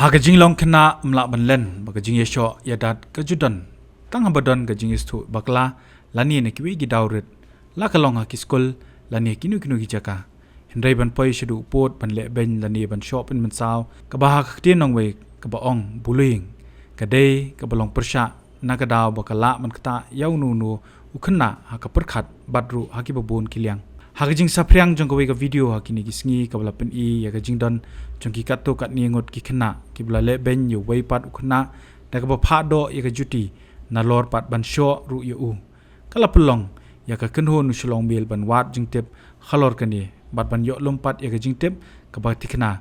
Hak Jinglong Khynnah mlak banlen baka jing Shoh yadat kejudan tang habadon ka jing istu bakla lani ne kiwi gidaurit la kalong ha kiskul lani kinu gi jaka hendrai ban poi shedu pot ban le ben lani ban Shoh pen man saw ka ba hak tin nong we ka ba ong buluing ka dei ka balong persha na ka daw baka la man kta yau nu nu u Khynnah ha ka perkhat badru ha ki babun kiliang hak jing sapriang jong ka video ha kini gisngi ka bala pen I ya ka jing don jong ki kat to kat ni ngot ki Khynnah ki bala le ben yu wei pat u Khynnah da ka ba pha do ya ka Juti na lor pat ban Shoh ru yu u kala pelong ya ka Kynnoh nu Shillong Mail ban wat jing tep khalor ka ni bat ban yo lompat ya ka jing tep ka ba ti Khynnah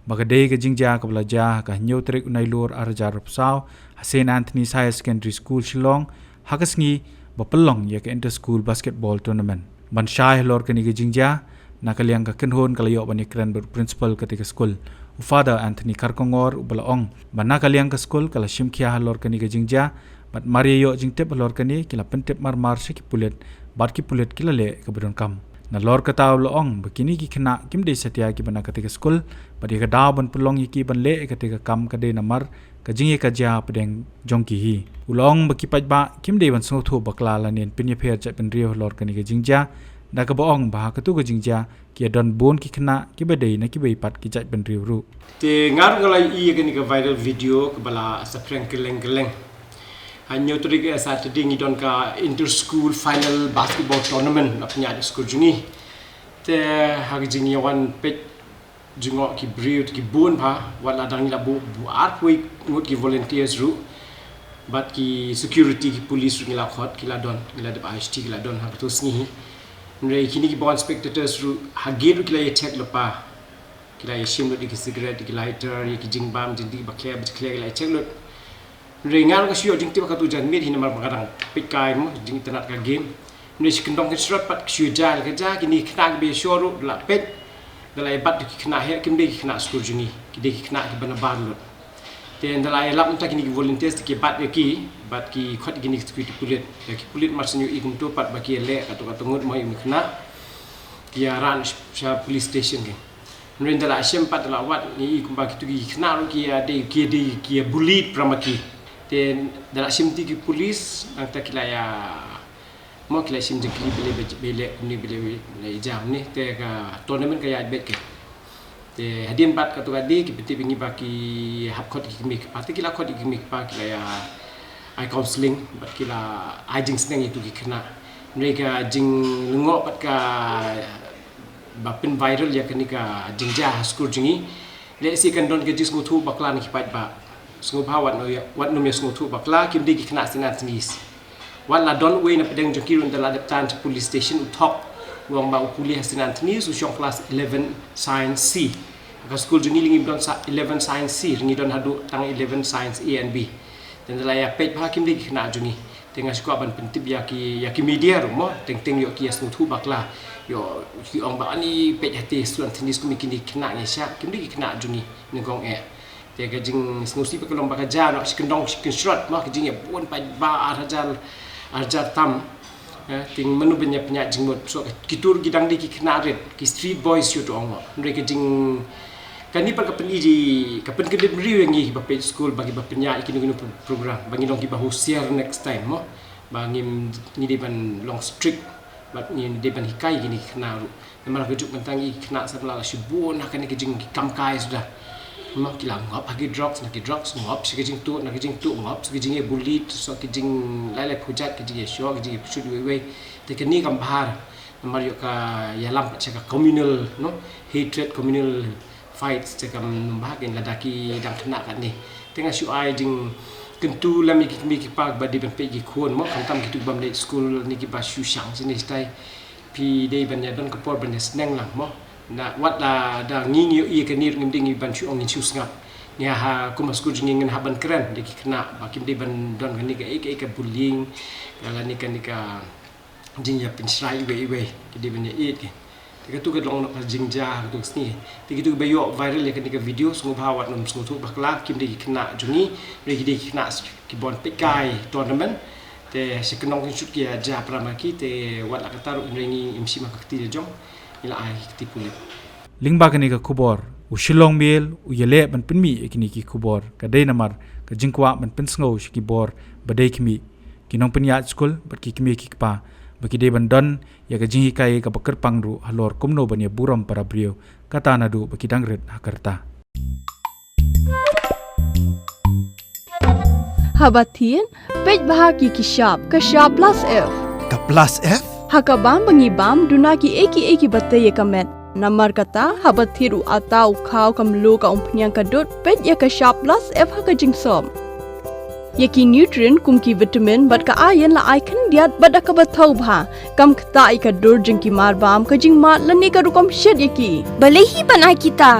baga dei ka jing ja ka bala ja ka nyo trek unai lor arjar saw St Anthony High Secondary School Shillong hakasngi ba pelong ya ka inter school basketball tournament ban Shah lor ka ni ka jing ja na kaliang ka Kynnoh kala yo ban ikran ber principal ketika school Father Anthony Karkongor ubala ong ban na kaliang ka school kala shimkhia lor ka ni ka jing ja bat maria yo jing tep lor ka ni kila pentep mar se ki pulet bat ki pulet kila le ka bedon kam na lor ka taw lo ong bakini ki Khynnah kim de satya ki bana ketika school bat ka daw ban pelong ki ban le ketika kam ka de namar ka jing ka ja pedeng jong ki hi ulong baki paj ba kim de ban so tho bakla la nen pinya pher cha pen rio lor ka ni ka jing ja da ka ba ong ba ka tu ka jing ja ki don bon ki Khynnah ki ba de na ki bei pat ki cha pen rio ru te ngar ngalai I ka ni ka viral video ka bala sa prank keleng hanya tu dia Saturday ni don ka inter school final basketball tournament nak punya di school juni te hak jing yawan pet jengok ki brio ki bon pa wala dang ni la bu art week ngot ki volunteers ru bat ki security ki police ru ni la khot ki la don ni la de IHT ki la don ha tu sni nrei kini ki bon spectators ru hage ru ki la check lepa ki la shim ru ki cigarette ki lighter ki jing bam jing di bakle ki la check ru Ringan ka siyo jing tiba ka tu jan mit hina mar kadang pikai mo jing internet ka game ni sikendong ke surat pat siyo jal ka ja kini Khynnah be shoru la pet dalai bat ki Khynnah he kim de ki Khynnah school juni ki de ki Khynnah ki bana bar lot te dalai lap ta kini volunteers ki bat ki khot kini security pulit ki pulit mar senyu I kum to pat ba ki le ka to ngut mo I Khynnah ki ran sha police station ke Nren dalai shem pat dalai wat ni I kum ba ki tu ki Khynnah ru ki ki bullied pramaki then dalam sim ti polis nang ta kila ya mo kila sim je kili bele ni bele jam ni te ka tournament ka ya bet ke te Hadien bat ka to ka di ki peti bingi ba ki hap khot ki mik pati kila khot ki mik pa kila ya I counseling bat kila I jing sneng itu ki Khynnah mereka jing lengo pat ka ba pen viral ya kan ka jing ja school jingi le si kan don ke jis ngo thu bakla ni ki pat ba Sungguh bahawa wat numia sungguh tu bakla kim di Khynnah sinan tenis. Wat la don we na pedeng jongkirun dalam depan police station utok uang bau kuliah sinan tenis usiong kelas 11 science C. Ka school juni lingi don 11 science C ringi don hadu tang 11 science A and B. Dan dalam ya page bah kim di Khynnah juni. Tengah sekolah ban pentip ya ki media rumo teng yo ki sungguh tu bakla yo ki ong ba ani page hati student tenis ku mikin di Khynnah ni sya kim di Khynnah juni ngong te ka jing snusi pa kalong baka ja no sikendong sikenshot ma ka jing ya pun pa ba arjar tam ting menu benya penya jing mot so kitur gidang di ki Khynnah ret ki street boys yo to ong ndre ka jing kani pa ka pen iji ka pen kedit riu ngi ba page school bagi ba penya ikinu program bagi dong ki ba hosier next time mo bagi ni de ban long strict bat ni de ban hikai gini Khynnah ru memang ka juk tentang I Khynnah sabla shibun akan ki jing kam kai sudah mak kila ngop hagi drugs ngop sikijing tu ngop sikijing bully so kijing lai phujat kijing Shoh kijing shoot we te kini kambar namar yo ka yalam chaka communal no hatred communal fights chaka bahagin ladaki dang Khynnah kan ni tengah shu ai jing kentu lami ki pak badi ban pegi khon mo kantam kitu bam le school ni ki ba shu shang sini stai pi dei ban ya don kapor ban sneng lang mo na wat la da ngingi I ka nir ngim dingi ban chu ong chu sngat nya ha kuma school ngin haban keren de ki Khynnah bakim de ban don kan ni ka bullying kala ni kan jing ya pin shrai we ki de ban ya ki ka tu ka long na jing ja tu sni ti tu ba yo viral ya kan ni ka video sungu bawat nom sungu tu bakla kim de ki Khynnah jungi re ki de ki Khynnah ki bon pikai tournament te sekenong shoot ki ja pramaki te wat la ka taru ngi imsi makakti jong ila ai tipulit lingba kani ka khubor Shillong Mail yele ban pinmi ekini ki kubor kadai namar ka jingkwa ban pinsngo shiki bor badai kimi kinong pinya school bat ki kimi ki pa baki de ban don ya ka jinghi kai ka bakar pangru halor kumno bania buram para brio kata nadu baki dangret hakarta Hadien pej bahagi ki shop ka shop plus F Ka plus F? hakabam bangibam duna ki eki batay kamet namar kata habathiru atau khau kamlu ka umpnyang kadut pej ya ka shop plus F haka jingsom yaki nutrient kum ki vitamin bat ka iron la icon diat bada ka bathau bha kam khta ka dur jing ki mar bam ka jing mat lani ka rukom shed yaki Balehi panai kita.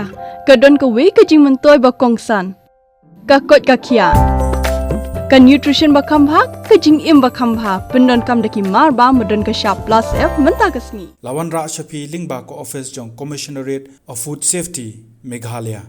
ka don ka we ka jing mentoy ba kongsan ka kot ka khia ka nutrition ba khambha ka jing im ba khambha pendon kam daki mar ba modon ka shop plus F menta ka sngi lawan ra shapi lingba ko office jong commissionerate of food safety Meghalaya